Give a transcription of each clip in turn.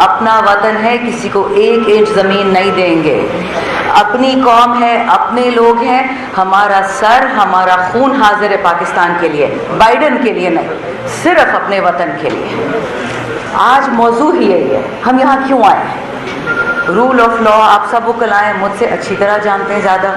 اپنا وطن ہے، کسی کو 1 انچ زمین نہیں دیں گے، اپنی قوم ہے، اپنے لوگ ہیں، ہمارا سر ہمارا خون حاضر ہے پاکستان کے لیے، بائیڈن کے لیے نہیں، صرف اپنے وطن کے لیے۔ آج موضوع ہی یہی ہے، ہم یہاں کیوں آئے ہیں؟ رول آف لا آپ سب وہ کلائیں مجھ سے اچھی طرح جانتے ہیں زیادہ،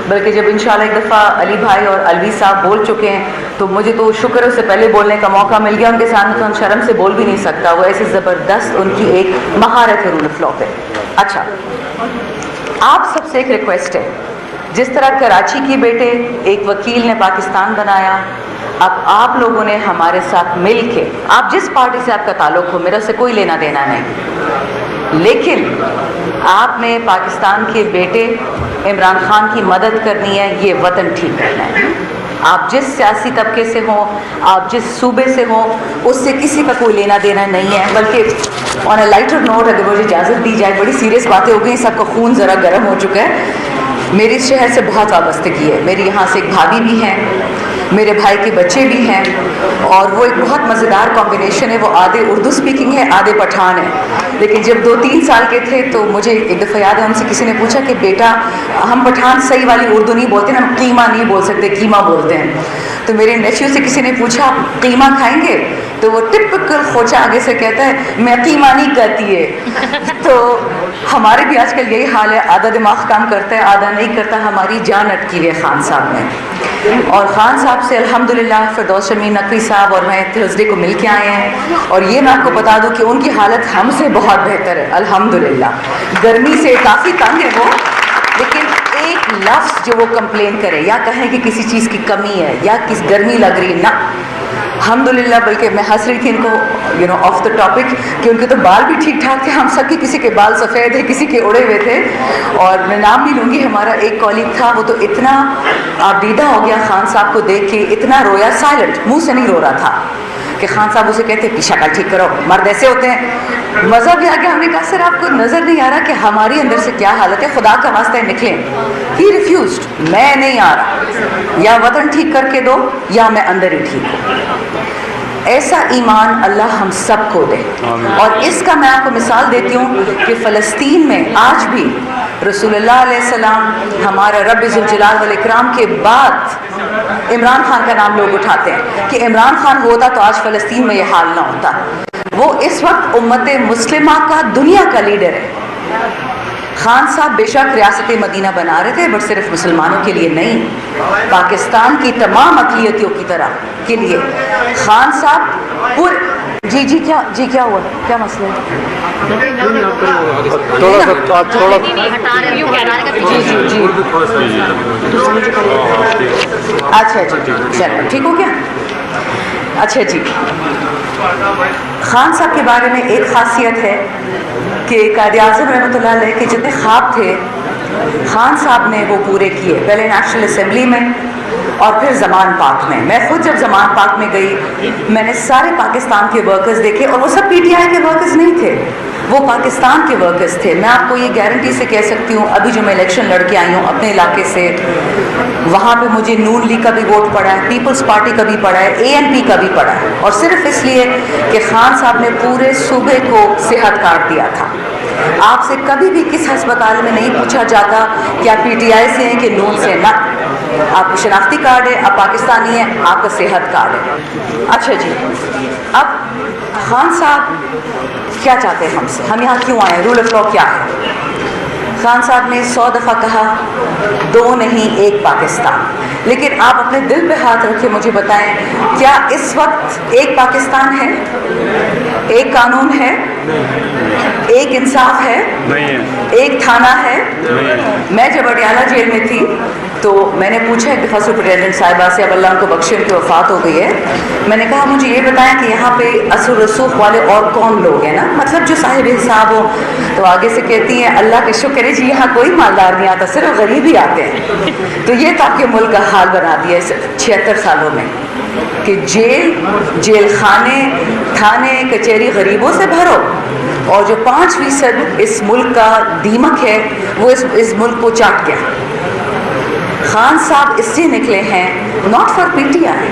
بلکہ جب انشاءاللہ ایک دفعہ علی بھائی اور الوی صاحب بول چکے ہیں تو مجھے تو شکر ہے، اس سے پہلے بولنے کا موقع مل گیا ان کے سامنے، تو ہم شرم سے بول بھی نہیں سکتا، وہ ایسے زبردست ان کی ایک مہارت ہے رول آف لا پہ۔ اچھا، آپ سب سے ایک ریکویسٹ ہے، جس طرح کراچی کے بیٹے ایک وکیل نے پاکستان بنایا، اب آپ لوگوں نے ہمارے ساتھ مل کے، آپ جس پارٹی سے آپ کا تعلق ہو، میرا سے کوئی لینا دینا نہیں، لیکن آپ نے پاکستان کے بیٹے عمران خان کی مدد کرنی ہے، یہ وطن ٹھیک کرنا ہے۔ آپ جس سیاسی طبقے سے ہوں، آپ جس صوبے سے ہوں، اس سے کسی کا کوئی لینا دینا نہیں ہے، بلکہ آن اے لائٹر نوٹ اگر مجھے اجازت دی جائے، بڑی سیریس باتیں ہو گئی، سب کا خون ذرا گرم ہو چکا ہے۔ میری اس شہر سے بہت وابستگی ہے، میری یہاں سے ایک بھابھی بھی ہیں، میرے بھائی کے بچے بھی ہیں، اور وہ ایک بہت مزیدار کمبینیشن ہے، وہ آدھے اردو سپیکنگ ہے، آدھے پٹھان ہے، لیکن جب 2-3 سال کے تھے تو مجھے ایک دفعہ یاد ہے ہم سے کسی نے پوچھا کہ بیٹا ہم پٹھان صحیح والی اردو نہیں بولتے نا، ہم قیمہ نہیں بول سکتے، قیمہ بولتے ہیں، تو میرے نیچیو سے کسی نے پوچھا آپ قیمہ کھائیں گے؟ تو وہ ٹپکل خوچا آگے سے کہتا ہے میں قیمہ نہیں کہتی ہے۔ تو ہمارے بھی آج کل یہی حال ہے، آدھا دماغ کام کرتا ہے آدھا نہیں کرتا، ہماری جان اٹکی ہوئی ہے خان صاحب میں، اور خان صاحب سے الحمدللہ فردوس شمیم نقوی صاحب اور میں تھرسڈے کو مل کے آئے ہیں، اور یہ میں آپ کو بتا دوں کہ ان کی حالت ہم سے بہت بہتر ہے الحمدللہ، گرمی سے کافی تنگ ہے وہ، لیکن ایک لفظ جو وہ کمپلین کرے یا کہیں کہ کسی چیز کی کمی ہے یا کس گرمی لگ رہی ہے، نہ الحمدللہ، بلکہ میں ہنس رہی تھی ان کو آف دا ٹاپک کہ ان کے تو بال بھی ٹھیک ٹھاک تھے، ہم سب کے کسی کے بال سفید تھے کسی کے اڑے ہوئے تھے، اور میں نام نہیں لوں گی، ہمارا ایک کالیگ تھا وہ تو اتنا آبیدہ ہو گیا خان صاحب کو دیکھ کے، اتنا رویا، سائلنٹ، منہ سے نہیں رو رہا تھا، کہ خان صاحب اسے کہتے کہ شکل ٹھیک کرو، مرد ایسے ہوتے ہیں، مزہ بھی آ گیا، ہم نے کہا سر آپ کو نظر نہیں آ رہا کہ ہماری اندر سے کیا حالت ہے، خدا کا واسطہ نکلیں، ہی ریفیوزڈ، میں نہیں آ رہا، یا وطن ٹھیک کر کے دو یا میں اندر ہی ٹھیک ہوں۔ ایسا ایمان اللہ ہم سب کو دے، اور اس کا میں آپ کو مثال دیتی ہوں کہ فلسطین میں آج بھی رسول اللہ علیہ السلام، ہمارا رب ذوالجلال والاکرام کے بعد عمران خان کا نام لوگ اٹھاتے ہیں کہ عمران خان ہوتا تو آج فلسطین میں یہ حال نہ ہوتا، وہ اس وقت امت مسلمہ کا دنیا کا لیڈر ہے۔ خان صاحب بے شک ریاست مدینہ بنا رہے تھے، بٹ صرف مسلمانوں کے لیے نہیں، پاکستان کی تمام اقلیتوں کی طرح کے لیے خان صاحب پورے کیا ہوا، کیا مسئلہ ہے؟ اچھا جی چلو ٹھیک ہو گیا۔ اچھا جی، خان صاحب کے بارے میں ایک خاصیت ہے کہ قائد اعظم رحمۃ اللہ علیہ کے جتنے خواب تھے خان صاحب نے وہ پورے کیے، پہلے نیشنل اسمبلی میں اور پھر زمان پاک میں۔ میں خود جب زمان پاک میں گئی میں نے سارے پاکستان کے ورکرز دیکھے، اور وہ سب پی ٹی آئی کے ورکرز نہیں تھے، وہ پاکستان کے ورکرز تھے۔ میں آپ کو یہ گارنٹی سے کہہ سکتی ہوں، ابھی جو میں الیکشن لڑ کے آئی ہوں اپنے علاقے سے، وہاں پہ مجھے نون لیگ کا بھی ووٹ پڑا ہے، پیپلز پارٹی کا بھی پڑا ہے، اے این پی کا بھی پڑا ہے، اور صرف اس لیے کہ خان صاحب نے پورے صوبے کو صحت کارڈ دیا تھا۔ آپ سے کبھی بھی کس ہسپتال میں نہیں پوچھا جاتا کہ آپ پی ٹی آئی سے ہیں کہ نون سے، نہ، آپ کو شناختی کارڈ ہے، آپ پاکستانی ہیں، آپ کا صحت کارڈ ہے۔ اچھا جی، اب خان صاحب کیا چاہتے ہیں ہم سے، ہم یہاں کیوں آئے، رول آف لا کیا ہے؟ خان صاحب نے 100 دفعہ کہا 2 نہیں 1 پاکستان، لیکن آپ اپنے دل پہ ہاتھ رکھے مجھے بتائیں کیا اس وقت 1 پاکستان ہے، 1 قانون ہے، 1 انصاف ہے، 1 تھانہ ہے؟ میں جب اڈیالہ جیل میں تھی تو میں نے پوچھا ایک دفعہ سپرنٹینڈنٹ صاحبہ سے، اب اللہ ان کو بخشے ان کی وفات ہو گئی ہے، میں نے کہا مجھے یہ بتائیں کہ یہاں پہ اثر رسوخ والے اور کون لوگ ہیں نا، مطلب جو صاحب حساب ہو، تو آگے سے کہتی ہیں اللہ کا شکر ہے جی یہاں کوئی مالدار نہیں آتا، صرف غریب ہی آتے ہیں۔ تو یہ تو آپ کے ملک کا حال بنا دیا 76 سالوں میں کہ جیل خانے تھانے کچہری غریبوں سے بھرو، اور جو 5% اس ملک کا دیمک ہے وہ اس ملک کو چاٹ گیا۔ خان صاحب اس سے نکلے ہیں not for P T I,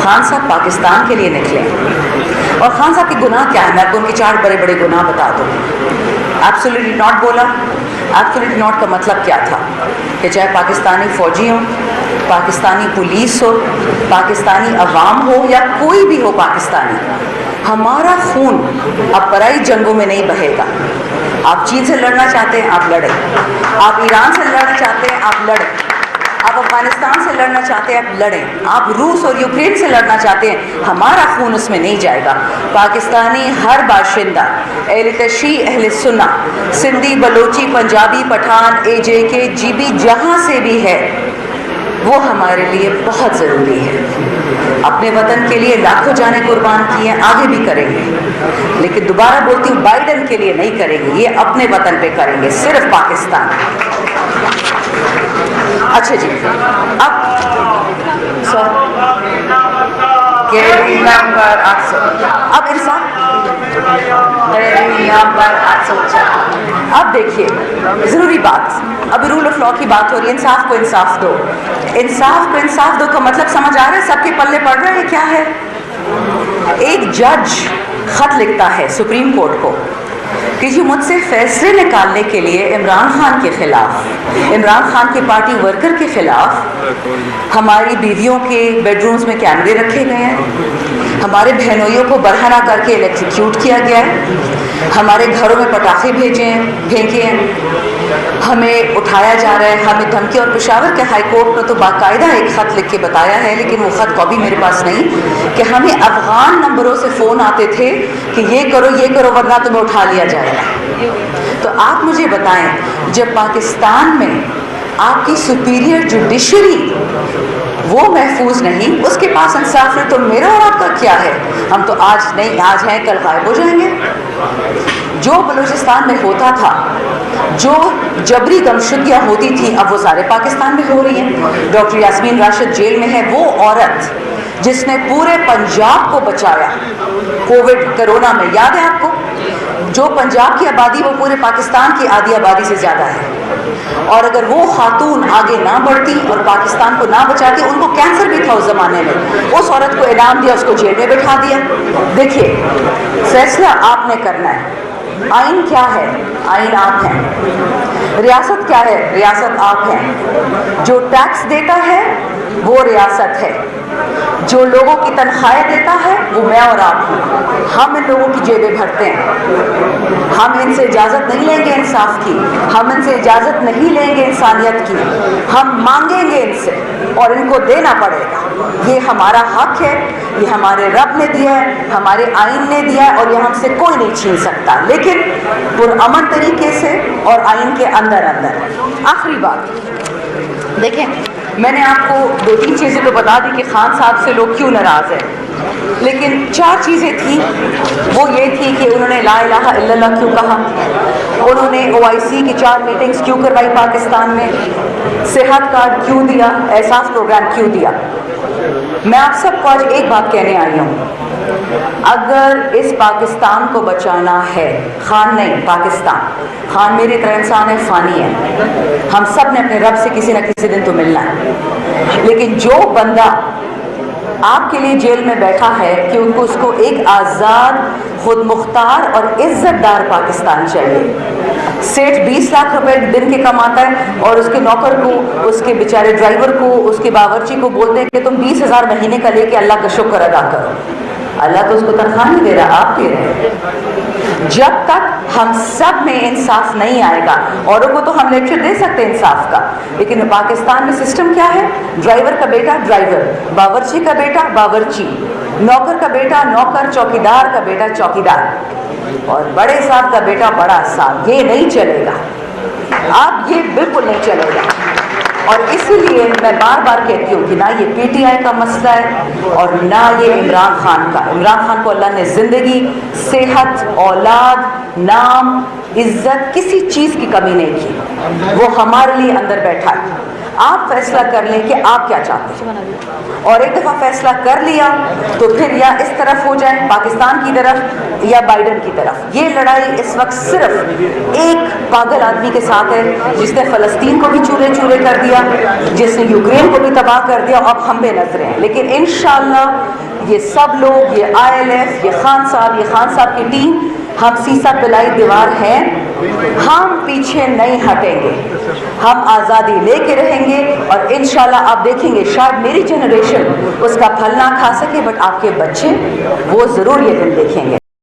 Khan صاحب پاکستان کے لیے نکلے ہیں۔ اور خان صاحب کے گناہ کیا ہے؟ میں آپ کو ان کے 4 بڑے بڑے گناہ بتا دوں۔ ایبسولیٹلی ناٹ بولا، ایبسولیٹلی ناٹ کا مطلب کیا تھا؟ کہ چاہے پاکستانی فوجی ہوں، پاکستانی پولیس ہو، پاکستانی عوام ہو یا کوئی بھی ہو پاکستانی، ہمارا خون اب پرائی جنگوں میں نہیں بہے گا۔ آپ چین سے لڑنا چاہتے ہیں آپ لڑیں، آپ ایران سے لڑنا چاہتے ہیں آپ لڑیں، آپ افغانستان سے لڑنا چاہتے ہیں آپ لڑیں، آپ روس اور یوکرین سے لڑنا چاہتے ہیں، ہمارا خون اس میں نہیں جائے گا۔ پاکستانی ہر باشندہ، اہل تشیع، اہل سنہ، سندھی، بلوچی، پنجابی، پٹھان، اے جے کے، جی بی، جہاں سے بھی ہے، وہ ہمارے لیے بہت ضروری ہے۔ اپنے وطن کے لیے لاکھوں جانیں قربان کی ہیں، آگے بھی کریں گے، لیکن دوبارہ بولتی ہوں بائیڈن کے لیے نہیں کریں گے، یہ اپنے وطن پہ کریں گے، صرف پاکستان۔ اچھا جی، اب کیری نمبر 800، اب انسان کیری نمبر 804۔ اب دیکھیے ضروری بات، اب رول آف لا کی بات ہو رہی ہے، انصاف کو انصاف دو، انصاف کو انصاف دو کا مطلب سمجھ آ رہا ہے؟ سب کے پلے پڑ رہا ہے کیا ہے؟ ایک جج خط لکھتا ہے سپریم کورٹ کو کہ جی مجھ سے فیصلے نکالنے کے لیے عمران خان کے خلاف، عمران خان کی پارٹی ورکر کے خلاف ہماری بیویوں کے بیڈ رومز میں کیمرے رکھے گئے ہیں، ہمارے بہنوئیوں کو برہنہ کر کے الیکٹریکیوٹ کیا گیا ہے، ہمارے گھروں میں پٹاخے پھینکے ہیں، ہمیں اٹھایا جا رہا ہے، ہمیں دھمکی، اور پشاور کے ہائی کورٹ نے تو باقاعدہ ایک خط لکھ کے بتایا ہے، لیکن وہ خط کاپی میرے پاس نہیں، کہ ہمیں افغان نمبروں سے فون آتے تھے کہ یہ کرو ورنہ تمہیں اٹھا لیا جائے گا۔ تو آپ مجھے بتائیں، جب پاکستان میں آپ کی سپیریئر جوڈیشری وہ محفوظ نہیں، اس کے پاس انصاف ہے، تو میرا اور آپ کا کیا ہے؟ ہم تو آج نہیں، آج ہیں کل غائب ہو جائیں گے۔ جو بلوچستان میں ہوتا تھا، جو جبری گمشدگیاں ہوتی تھیں، اب وہ سارے پاکستان میں ہو رہی ہیں۔ ڈاکٹر یاسمین راشد جیل میں ہے، وہ عورت جس نے پورے پنجاب کو بچایا کووڈ کرونا میں، یاد ہے آپ کو؟ جو پنجاب کی آبادی وہ پورے پاکستان کی آدھی آبادی سے زیادہ ہے، اور اگر وہ خاتون آگے نہ بڑھتی اور پاکستان کو نہ بچاتی، ان کو کینسر بھی تھا اس زمانے میں، اس عورت کو انعام دیا، اس کو جیل میں بٹھا دیا۔ دیکھیے فیصلہ آپ نے کرنا ہے، آئین کیا ہے؟ آئین آپ ہیں۔ ریاست کیا ہے؟ ریاست آپ ہیں۔ جو ٹیکس دیتا ہے وہ ریاست ہے، جو لوگوں کی تنخواہیں دیتا ہے وہ میں اور آپ ہیں، ہم ان لوگوں کی جیبیں بھرتے ہیں، ہم ان سے اجازت نہیں لیں گے انصاف کی، ہم ان سے اجازت نہیں لیں گے انسانیت کی، ہم مانگیں گے ان سے اور ان کو دینا پڑے گا، یہ ہمارا حق ہے، یہ ہمارے رب نے دیا ہے، ہمارے آئین نے دیا ہے، اور یہ ہم سے کوئی نہیں چھین سکتا، لیکن پرامن طریقے سے اور آئین کے اندر اندر۔ آخری بات دیکھیں، میں نے آپ کو 2-3 چیزیں تو بتا دی کہ خان صاحب سے لوگ کیوں ناراض ہیں، لیکن 4 چیزیں تھیں، وہ یہ تھی کہ انہوں نے لا الہ الا اللہ کیوں کہا، انہوں نے OIC کی 4 میٹنگز کیوں کروائی پاکستان میں، صحت کارڈ کیوں دیا، احساس پروگرام کیوں دیا۔ میں آپ سب کو آج ایک بات کہنے آئی ہوں، اگر اس پاکستان کو بچانا ہے، خان نہیں پاکستان، خان میری طرح انسان ہے، فانی ہے، ہم سب نے اپنے رب سے کسی نہ کسی دن تو ملنا ہے، لیکن جو بندہ آپ کے لیے جیل میں بیٹھا ہے کہ ان کو اس کو ایک آزاد، خود مختار اور عزت دار پاکستان چاہیے۔ سیٹھ 20 لاکھ روپے دن کے کماتا ہے اور اس کے نوکر کو، اس کے بیچارے ڈرائیور کو، اس کے باورچی کو بولتے ہیں کہ تم 20,000 مہینے کا لے کے اللہ کا شکر ادا کرو۔ اللہ تو اس کو تنخواہ نہیں دے رہا، آپ دے رہے ہیں۔ جب تک ہم سب میں انصاف نہیں آئے گا، اوروں کو تو ہم لیکچر دے سکتے ہیں انصاف کا، لیکن پاکستان میں سسٹم کیا ہے؟ ڈرائیور کا بیٹا ڈرائیور، باورچی کا بیٹا باورچی، نوکر کا بیٹا نوکر، چوکیدار کا بیٹا چوکیدار، اور بڑے صاحب کا بیٹا بڑا صاحب۔ یہ نہیں چلے گا، اب یہ بالکل نہیں چلے گا، اور اسی لیے میں بار بار کہتی ہوں کہ نہ یہ پی ٹی آئی کا مسئلہ ہے اور نہ یہ عمران خان کا۔ عمران خان کو اللہ نے زندگی، صحت، اولاد، نام، عزت، کسی چیز کی کمی نہیں کی، وہ ہمارے لیے اندر بیٹھا ہے۔ آپ فیصلہ کر لیں کہ آپ کیا چاہتے ہیں، اور ایک دفعہ فیصلہ کر لیا تو پھر یا اس طرف ہو جائیں پاکستان کی طرف یا بائیڈن کی طرف۔ یہ لڑائی اس وقت صرف ایک پاگل آدمی کے ساتھ ہے جس نے فلسطین کو بھی چورے چورے کر دیا، جس نے یوکرین کو بھی تباہ کر دیا، اب ہم بے نظرے ہیں۔ لیکن انشاءاللہ یہ سب لوگ، یہ ILF، یہ خان صاحب کی ٹیم، ہم سیسا پلائی دیوار ہیں، ہم پیچھے نہیں ہٹیں گے، ہم آزادی لے کے رہیں گے، اور انشاءاللہ آپ دیکھیں گے شاید میری جنریشن اس کا پھل نہ کھا سکے بٹ آپ کے بچے وہ ضرور یہ دن دیکھیں گے۔